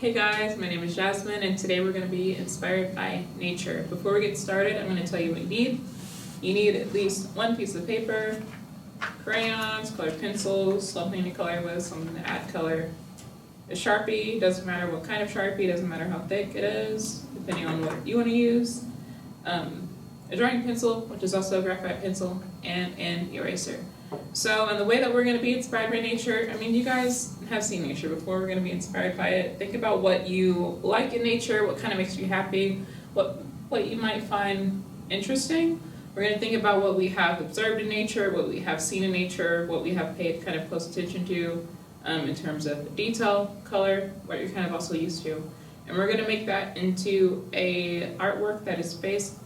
Hey guys, my name is Jasmine and today we're going to be inspired by nature. Before we get started, I'm going to tell you what you need. You need at least one piece of paper, crayons, colored pencils, something to color with, something to add color. A Sharpie, doesn't matter what kind of Sharpie, doesn't matter how thick it is, depending on what you want to use. A drawing pencil, which is also a graphite pencil, and an eraser. So, and the way that we're going to be inspired by nature, I mean, you guys have seen nature before, we're going to be inspired by it. Think about what you like in nature, what kind of makes you happy, what you might find interesting. We're going to think about what we have observed in nature, what we have seen in nature, what we have paid kind of close attention to in terms of detail, color, what you're kind of also used to. And we're going to make that into a artwork that is based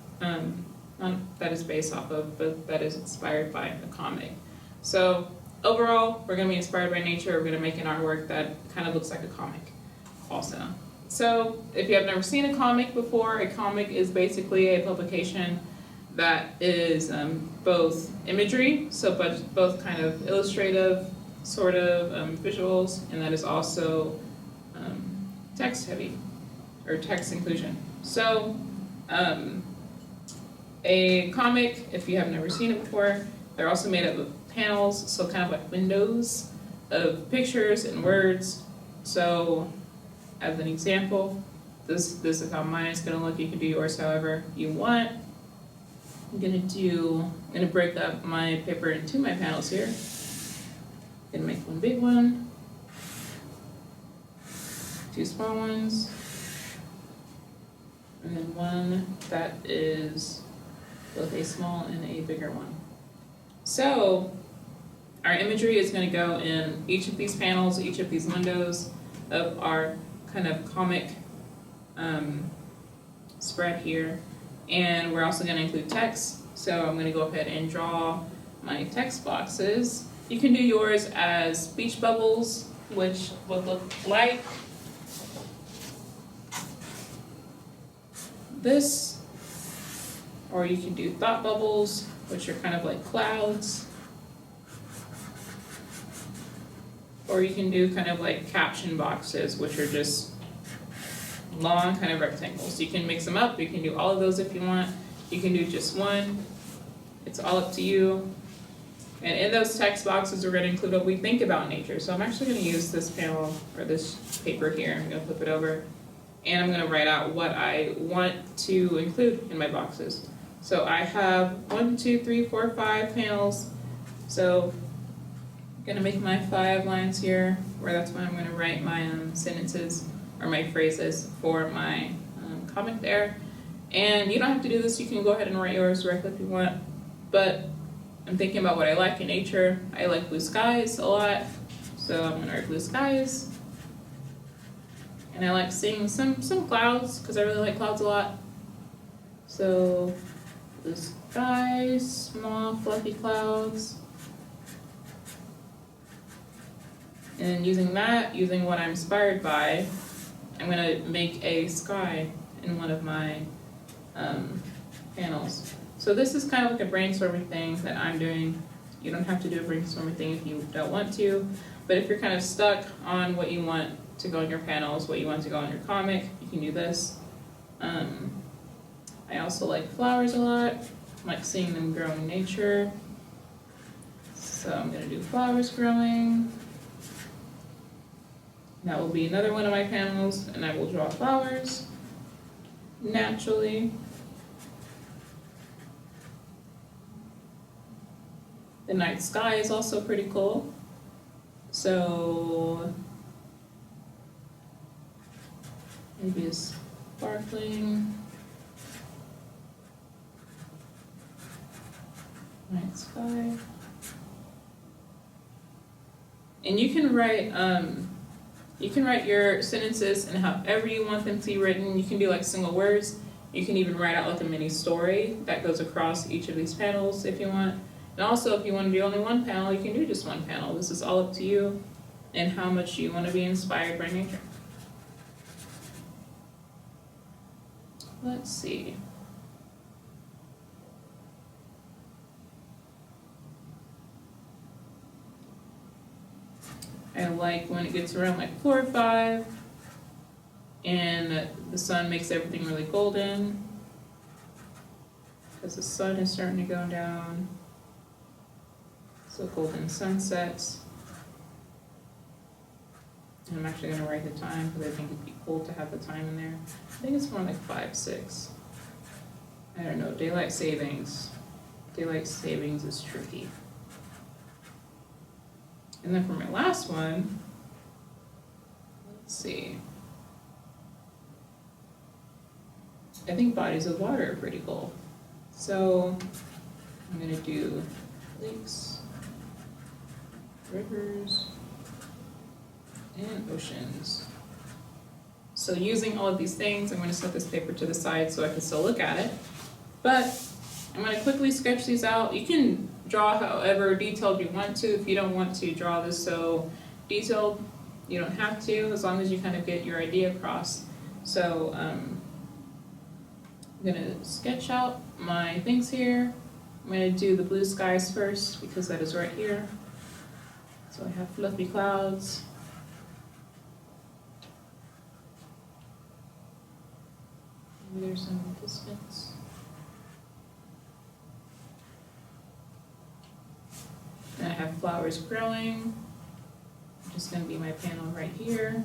off of, but that is inspired by a comic. So overall, we're going to be inspired by nature. We're going to make an artwork that kind of looks like a comic also. So if you have never seen a comic before, a comic is basically a publication that is both imagery, so both kind of illustrative, sort of visuals, and that is also text heavy, or text inclusion. So a comic, if you have never seen it before, they're also made up of panels, so kind of like windows of pictures and words. So as an example, this is how mine is going to look. You can do yours however you want. I'm going to break up my paper into my panels here. I'm going to make one big one, two small ones, and then one that is both a small and a bigger one. So our imagery is going to go in each of these panels, each of these windows of our kind of comic spread here. And we're also going to include text. So I'm going to go ahead and draw my text boxes. You can do yours as speech bubbles, which would look like this. Or you can do thought bubbles, which are kind of like clouds. Or you can do kind of like caption boxes, which are just long kind of rectangles. You can mix them up, you can do all of those if you want. You can do just one. It's all up to you. And in those text boxes, we're going to include what we think about nature. So I'm actually going to use this panel, or this paper here, I'm going to flip it over, and I'm going to write out what I want to include in my boxes. So I have 1, 2, 3, 4, 5 panels. So I'm going to make my 5 lines here, where that's when I'm going to write my sentences or my phrases for my comic there. And you don't have to do this, you can go ahead and write yours directly if you want. But I'm thinking about what I like in nature. I like blue skies a lot, so I'm going to write blue skies. And I like seeing some clouds, because I really like clouds a lot. So blue skies, small fluffy clouds. And using what I'm inspired by, I'm going to make a sky in one of my panels. So this is kind of like a brainstorming thing that I'm doing. You don't have to do a brainstorming thing if you don't want to, but if you're kind of stuck on what you want to go in your panels, what you want to go in your comic, you can do this. I also like flowers a lot. I like seeing them grow in nature. So I'm going to do flowers growing. That will be another one of my panels, and I will draw flowers naturally. The night sky is also pretty cool. So maybe a sparkling night sky. And you can write your sentences and however you want them to be written. You can do like single words. You can even write out like a mini story that goes across each of these panels if you want. And also, if you want to do only one panel, you can do just one panel. This is all up to you and how much you want to be inspired by nature. Let's see. I like when it gets around like 4 or 5. and the sun makes everything really golden because the sun is starting to go down. So golden sunsets. And I'm actually going to write the time because I think it'd be cool to have the time in there. I think it's more like 5, 6. I don't know, daylight savings. Daylight savings is tricky. And then for my last one, let's see. I think bodies of water are pretty cool. So I'm going to do lakes, rivers, and oceans. So using all of these things, I'm going to set this paper to the side so I can still look at it. But I'm going to quickly sketch these out. You can draw however detailed you want to. If you don't want to draw this so detailed, you don't have to, as long as you kind of get your idea across. So I'm going to sketch out my things here. I'm going to do the blue skies first because that is right here. So I have fluffy clouds. Maybe there's some distance. And I have flowers growing. Just going to be my panel right here.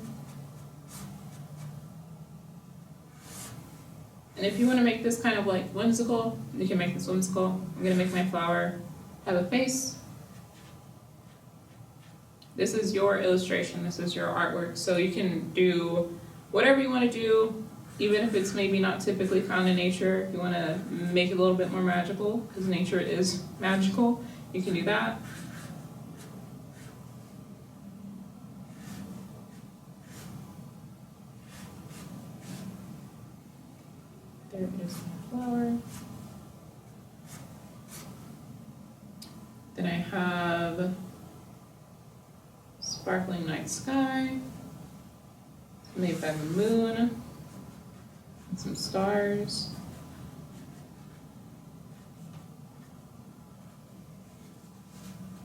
And if you want to make this kind of like whimsical, you can make this whimsical. I'm going to make my flower have a face. This is your illustration, this is your artwork, so you can do whatever you want to do, even if it's maybe not typically found in nature. If you want to make it a little bit more magical, because nature is magical, you can do that. There is my flower. Then I have sparkling night sky, made by the moon, and some stars.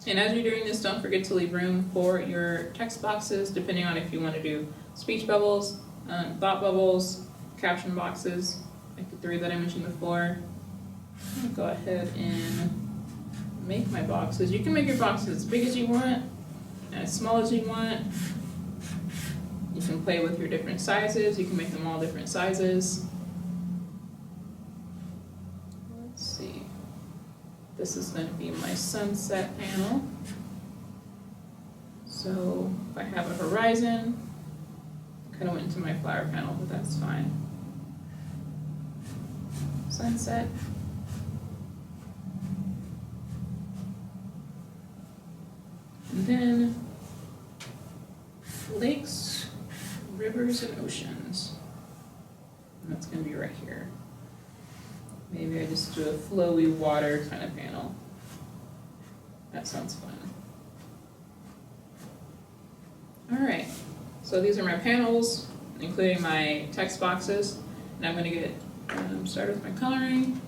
And as you're doing this, don't forget to leave room for your text boxes, depending on if you want to do speech bubbles, thought bubbles, caption boxes, like the 3 that I mentioned before. I'm gonna go ahead and make my boxes. You can make your boxes as big as you want, as small as you want. You can play with your different sizes. You can make them all different sizes. Let's see. This is going to be my sunset panel. So if I have a horizon, I kind of went into my flower panel, but that's fine. Sunset. And then lakes, rivers, and oceans. And that's going to be right here. Maybe I just do a flowy water kind of panel. That sounds fun. All right, so these are my panels, including my text boxes. And I'm going to get started with my coloring.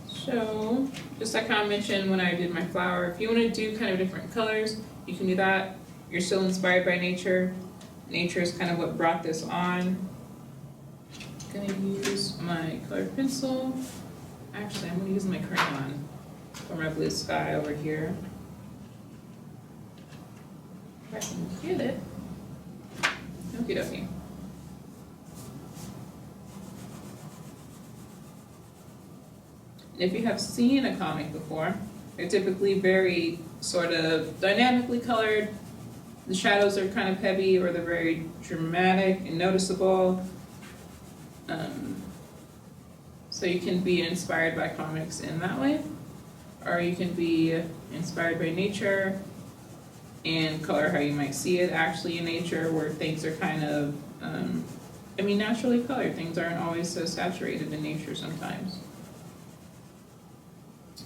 So, just like I mentioned when I did my flower, if you want to do kind of different colors, you can do that. You're still inspired by nature. Nature is kind of what brought this on. I'm going to use my colored pencil. Actually, I'm going to use my crayon for my blue sky over here. If I can get it. Okie dokie. If you have seen a comic before, they're typically very sort of dynamically colored. The shadows are kind of heavy, or they're very dramatic and noticeable. So you can be inspired by comics in that way, or you can be inspired by nature and color how you might see it actually in nature, where things are kind of, naturally colored. Things aren't always so saturated in nature sometimes.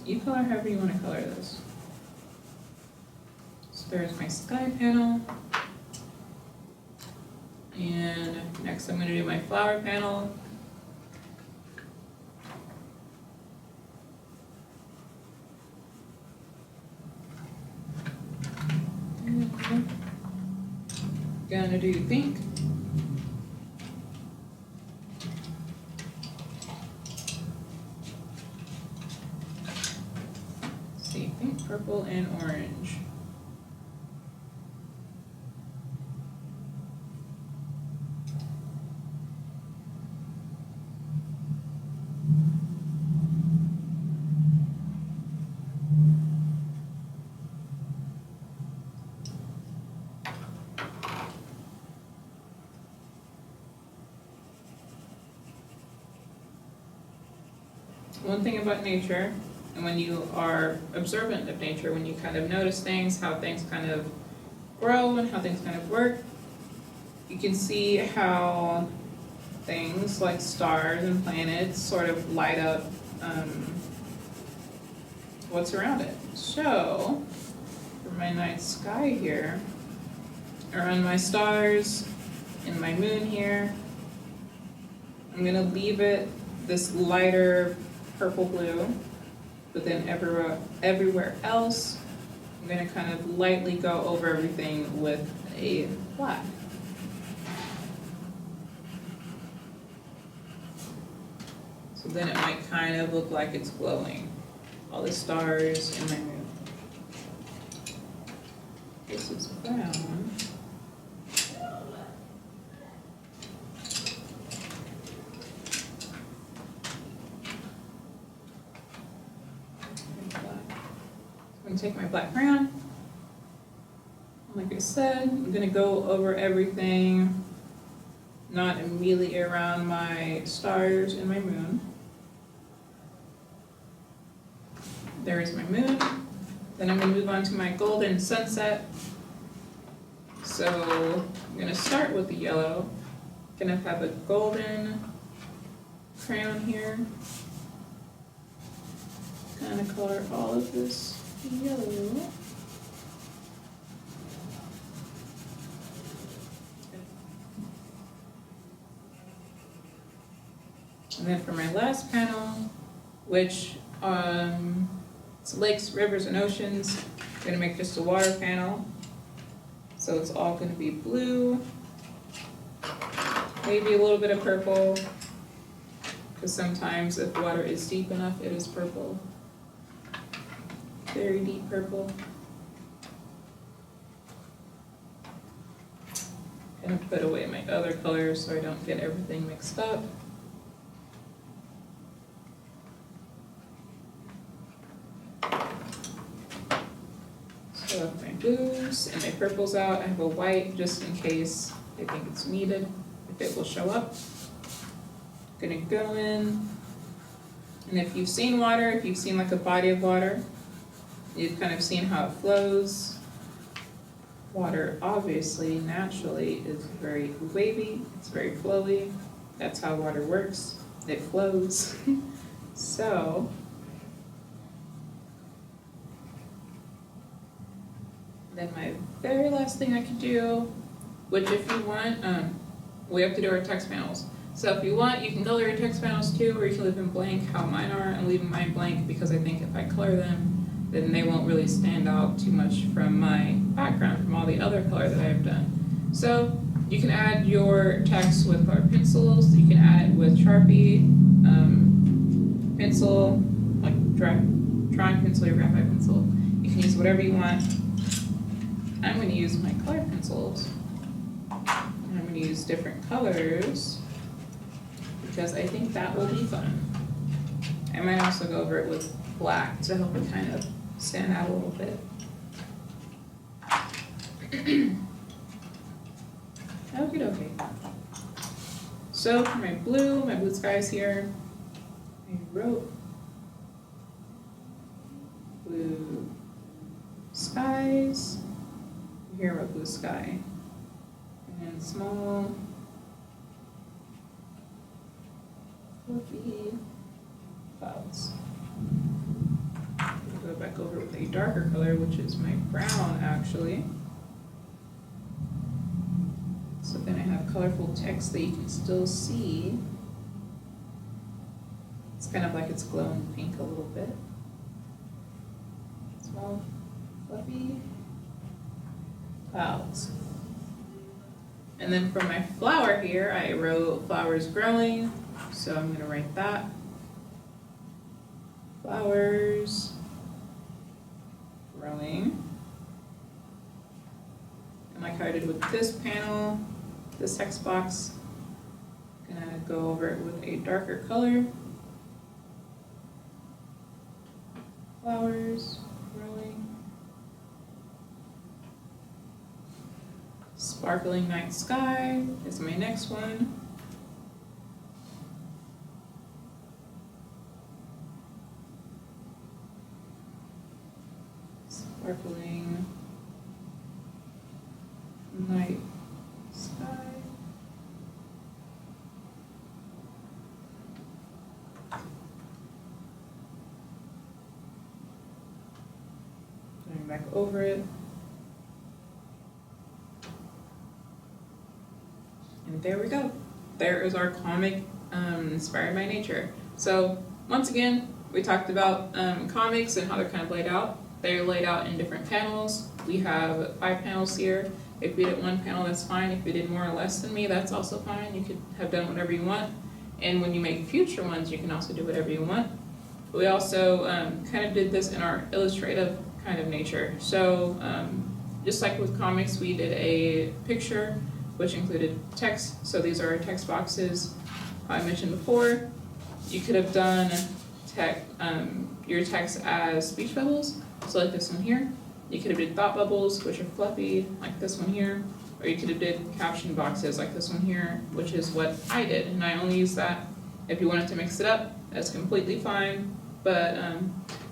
You color however you want to color this. So there's my sky panel. And next I'm going to do my flower panel. And gonna do pink. see, pink, purple, and orange. One thing about nature, and when you are observant of nature, when you kind of notice things, how things kind of grow and how things kind of work, you can see how things like stars and planets sort of light up what's around it. So, for my night sky here, around my stars and my moon here, I'm gonna leave it this lighter purple blue, but then everywhere else, I'm gonna kind of lightly go over everything with a black. So then it might kind of look like it's glowing. All the stars in my moon. This is brown. I'm gonna take my black crayon. Like I said, I'm gonna go over everything, not immediately around my stars and my moon. There's my moon. Then I'm gonna move on to my golden sunset. So I'm gonna start with the yellow. Gonna have a golden crayon here. Kind of color all of this yellow. And then for my last panel, which it's lakes, rivers, and oceans, I'm gonna make just a water panel. So it's all gonna be blue, maybe a little bit of purple, because sometimes if water is deep enough, it is purple. Very deep purple. Gonna put away my other colors so I don't get everything mixed up. So with my blues and my purples out, I have a white just in case I think it's needed, if it will show up. Gonna go in, and if you've seen water, if you've seen like a body of water, you've kind of seen how it flows. Water obviously, naturally, is very wavy, it's very flowy. That's how water works, it flows. So, then my very last thing I could do, which if you want, we have to do our text panels. So if you want, you can color your text panels too, or you can leave them blank, how mine are. I'm leaving mine blank because I think if I color them, then they won't really stand out too much from my background, from all the other color that I've done. So you can add your text with colored pencils, you can add it with Sharpie, pencil, like drawing pencil or graphite pencil. You can use whatever you want. I'm going to use my colored pencils. And I'm going to use different colors because I think that will be fun. I might also go over it with black to help it kind of stand out a little bit. Okay. So for my blue skies here, I wrote blue skies. Here I wrote blue sky. And small, fluffy clouds. Go back over with a darker color, which is my brown actually. So then I have colorful text that you can still see. It's kind of like it's glowing pink a little bit. Small, fluffy clouds. And then for my flower here, I wrote flowers growing. So I'm going to write that. Flowers paneling. And like how I did with this panel, this text box, I'm gonna go over it with a darker color. Flowers growing. Sparkling night sky is my next one. Sparkling night sky. Going back over it. And there we go. There is our comic inspired by nature. So once again, we talked about comics and how they're kind of laid out. They're laid out in different panels. We have 5 panels here. If you did 1 panel, that's fine. If you did more or less than me, that's also fine. You could have done whatever you want. And when you make future ones, you can also do whatever you want. We also kind of did this in our illustrative kind of nature. So just like with comics, we did a picture which included text. So these are text boxes. I mentioned before, you could have done your text as speech bubbles. So like this one here. You could have did thought bubbles, which are fluffy, like this one here. Or you could have did caption boxes like this one here, which is what I did. And I only use that. If you wanted to mix it up, that's completely fine. But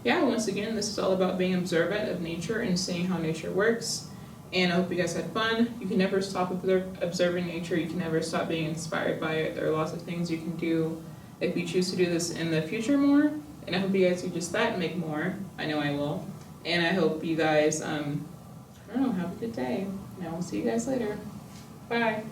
yeah, once again, this is all about being observant of nature and seeing how nature works. And I hope you guys had fun. You can never stop observing nature. You can never stop being inspired by it. There are lots of things you can do if you choose to do this in the future more. And I hope you guys do just that and make more. I know I will. And I hope you guys, I don't know, have a good day. And I will see you guys later. Bye.